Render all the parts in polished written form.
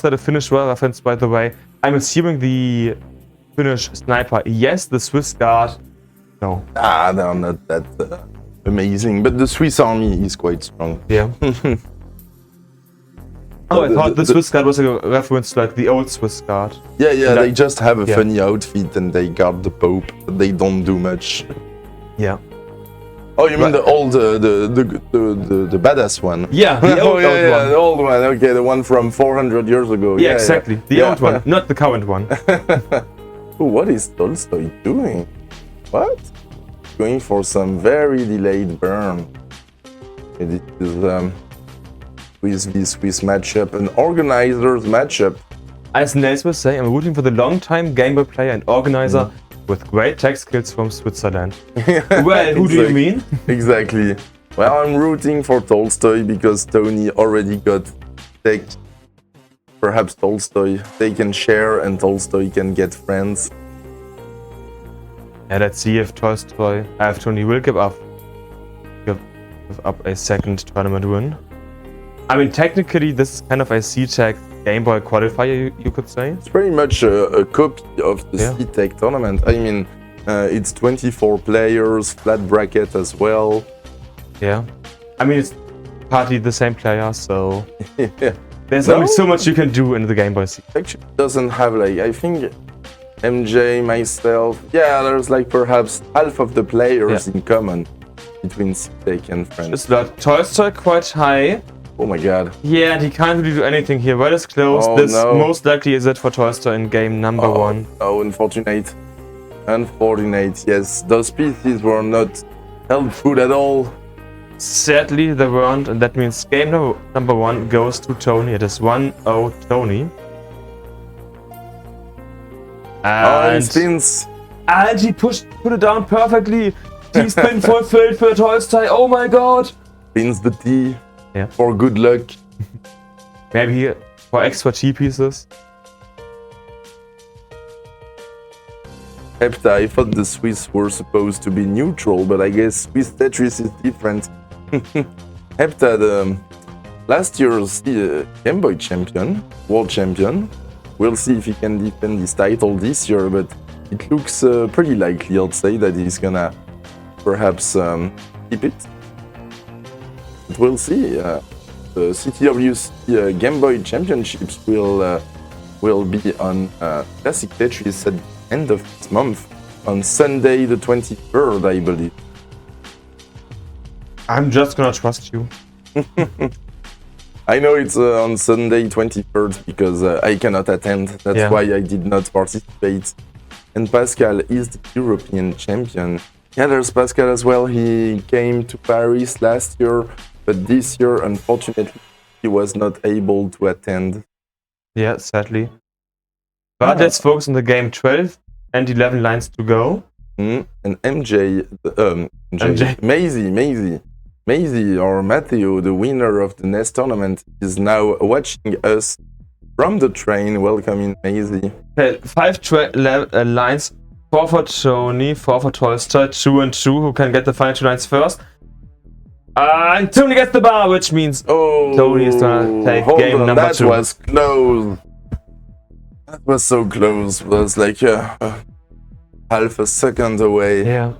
that a Finnish well reference, by the way? I'm assuming the Finnish sniper, yes. The Swiss guard, no. They're not that amazing, but the Swiss army is quite strong. Yeah. Oh, I thought the Swiss guard was a reference to like the old Swiss guard. Yeah, they just have a funny outfit and they guard the Pope, but they don't do much. Yeah. Oh, you mean the old, the badass one? Yeah, the old one. The old one. Okay, the one from 400 years ago. Yeah, exactly. The old one, not the current one. Oh, what is Tolstoj doing? What? Going for some very delayed burn. It is with this Swiss matchup, an organizer's matchup. As Nels was saying, I'm rooting for the long-time Game Boy player and organizer with great tech skills from Switzerland. Well, who do you mean? Exactly. Well, I'm rooting for Tolstoj because Toni already got tech. Perhaps Tolstoj, they can share and Tolstoj can get friends. Yeah, let's see if Toni will give up a second tournament win. I mean, technically, this is kind of a C-Tech Game Boy qualifier, you could say. It's pretty much a copy of the C-Tech tournament. I mean, it's 24 players, flat bracket as well. Yeah. I mean, it's partly the same player, so... Yeah. There's only so much you can do in the Game Boy C. Actually, it doesn't have like, I think MJ, myself, there's like perhaps half of the players in common between C-Tech and friends. It's not Tolstoj quite high. Oh my god. Yeah, and he can't really do anything here. Well, it's close. This most likely is it for Tolstoj in game number 1. Oh, unfortunate. Unfortunate, yes. Those pieces were not helpful at all. Sadly, they weren't, and that means game number 1 goes to Toni. It is 1-0 Toni. And he spins. And he put it down perfectly. T-spin fulfilled for Tolstoj. Oh my god. Spins the T. Yeah. For good luck. Maybe for extra T pieces. Hepta, I thought the Swiss were supposed to be neutral, but I guess Swiss Tetris is different. Hepta, the last year's Game Boy champion, world champion. We'll see if he can defend his title this year, but it looks pretty likely, I'd say, that he's gonna perhaps keep it. But we'll see. The CTWC Game Boy Championships will be on Classic Tetris at the end of this month, on Sunday the 23rd, I believe. I'm just gonna trust you. I know it's on Sunday 23rd because I cannot attend. That's why I did not participate. And Pascal is the European champion. Yeah, there's Pascal as well. He came to Paris last year, but this year, unfortunately, he was not able to attend. Yeah, sadly. But let's focus on the game. 12 and 11 lines to go. And MJ, Maisie or Matteo, the winner of the NES tournament, is now watching us from the train. Welcome in, Maisie. Okay, 5 lines. 4 for Toni, 4 for Tolstoj, 2 and 2. Who can get the final 2 lines first? And Toni gets the bar, which means Toni is gonna take game number 2. That was close. That was so close. It was like half a second away. Yeah.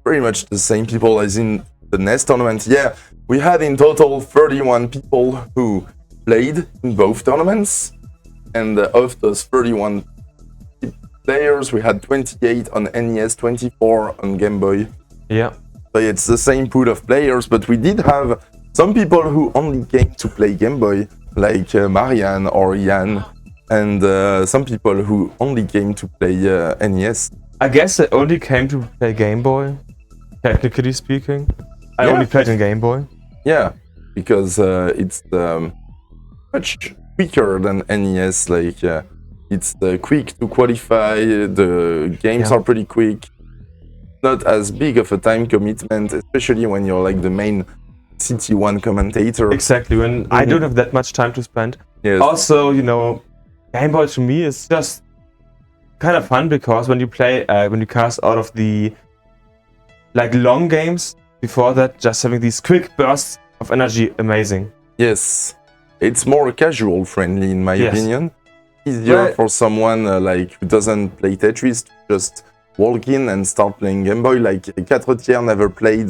Pretty much the same people as in the NES tournament. Yeah, we had in total 31 people who played in both tournaments. And of those 31 players, we had 28 on NES, 24 on Game Boy. Yeah. So it's the same pool of players, but we did have some people who only came to play Game Boy, like Marianne or Jan, and some people who only came to play NES. I guess I only came to play Game Boy, technically speaking. I only played in Game Boy. Yeah, because it's much quicker than NES. Like it's quick to qualify. The games are pretty quick. Not as big of a time commitment, especially when you're like the main CT1 commentator. Exactly, when I don't have that much time to spend. Yes. Also, you know, Game Boy to me is just kind of fun because when you play, when you cast out of the like long games before that, just having these quick bursts of energy, amazing. Yes, it's more casual friendly in my Yes. opinion. Easier Well- for someone like who doesn't play Tetris to just walk in and start playing Game Boy. Like Quatre never played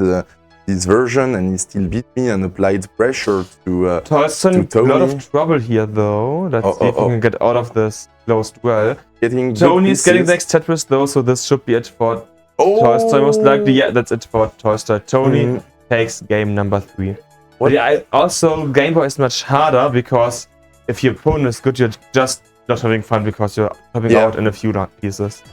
this version and he still beat me and applied pressure to Tolstoj in a Toni. lot of trouble here, though. Let's see if we can get out of this closed well. getting good Tony's getting pieces. the next Tetris, though, so this should be it for Oh! Tolstoj, most likely. Yeah, that's it for Tolstoj. Toni Mhm. takes game number 3. What? But yeah, also, Game Boy is much harder because if your opponent is good, you're just not having fun because you're popping Yeah. out in a few pieces.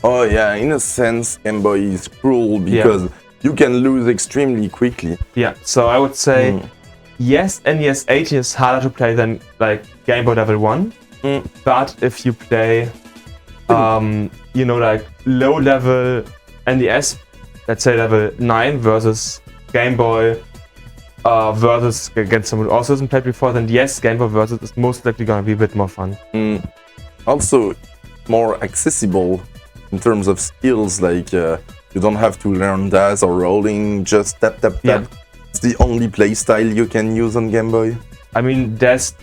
Oh yeah, in a sense, Game Boy is cruel because you can lose extremely quickly. Yeah, so I would say Mm. yes, NES 18 is harder to play than like Game Boy Level 1. Mm. But if you play, you know, like low level NES, let's say level 9 versus Game Boy versus against someone who also hasn't played before, then yes, Game Boy versus is most likely gonna be a bit more fun. Also, more accessible in terms of skills, like you don't have to learn dash or rolling, just tap tap tap. Yeah. It's the only play style you can use on Game Boy. I mean, that's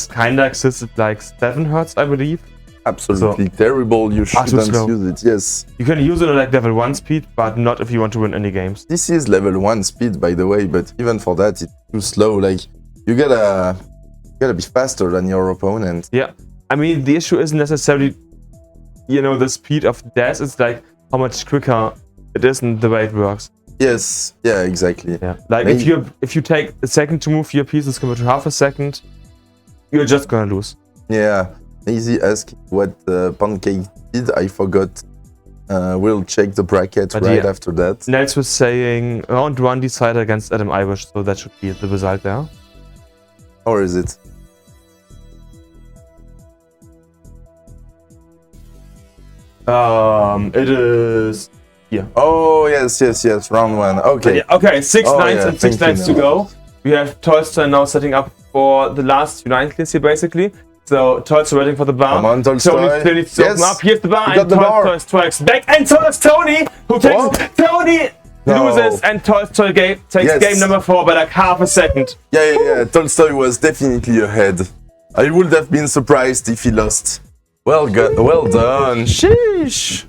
kinda existed like 7 hertz, I believe. Absolutely terrible, you too shouldn't slow. use it, yes. You can use it at like level 1 speed, but not if you want to win any games. This is level 1 speed, by the way, but even for that, it's too slow. Like, you gotta be faster than your opponent. Yeah, I mean, the issue isn't necessarily, you know, the speed of dash, it's like how much quicker it is and the way it works. Yes, yeah, exactly. Yeah, like Maybe- if you take a second to move your pieces compared to half a second, you're just gonna lose. Yeah, easy ask what Pancake did, I forgot. We'll check the bracket But right yeah. after that. Nels was saying round 1 decided against Adam Irish, so that should be the result there. Or is it? It is here. Oh, yes, round 1. Okay. Yeah, okay, 6 Oh, lines yeah, and 6 thank you lines to now. go. We have Tolstoj now setting up for the last few lines here, basically. So Tolstoj waiting for the bar. Come on, Tolstoj. Tony clearly to Yes. open up. Here's the bar, You and got the bar. Tolstoj strikes back. And so does Tony, who takes What? Tony No. loses, and Tolstoj takes Yes. game number 4 by like half a second. Yeah. Tolstoj was definitely ahead. I would have been surprised if he lost. Well done. Sheesh.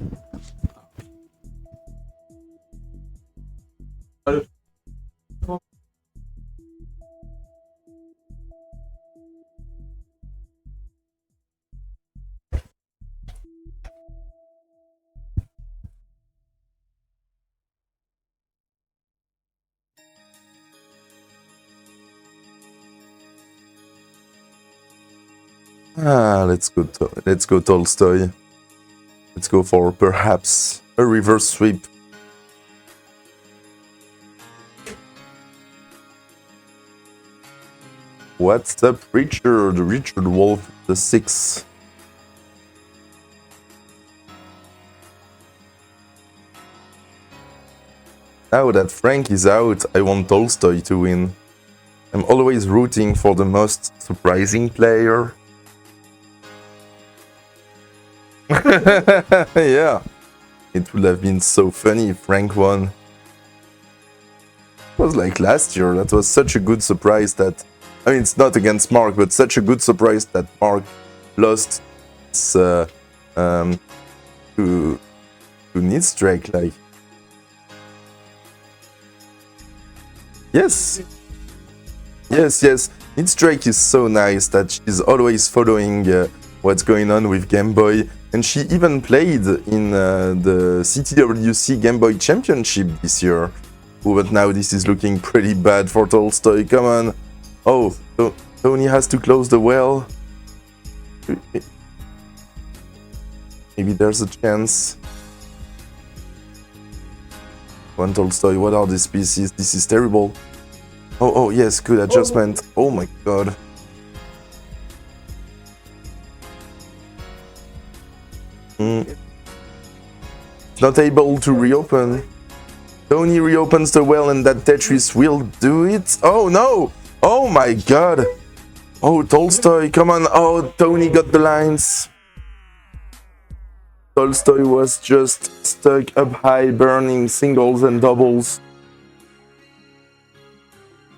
Let's go Tolstoj. Let's go for perhaps a reverse sweep. What's up, Richard? Richard Wolf, the 6. Now that Frank is out, I want Tolstoj to win. I'm always rooting for the most surprising player. Yeah, it would have been so funny if Frank won. It was like last year, that was such a good surprise that... I mean, it's not against Mark, but such a good surprise that Mark lost to Nidstrake, like... Yes! Yes, Nidstrake is so nice that she's always following what's going on with Game Boy, and she even played in the CTWC Game Boy Championship this year. Oh, but now this is looking pretty bad for Tolstoj, come on! Oh, Toni has to close the well. Maybe there's a chance. One Tolstoj, what are these pieces? This is terrible. Oh, yes, good adjustment. Oh my god. Not able to reopen. Toni reopens the well and that Tetris will do it. Oh no! Oh my god! Oh, Tolstoj, come on! Oh, Toni got the lines. Tolstoj was just stuck up high, burning singles and doubles.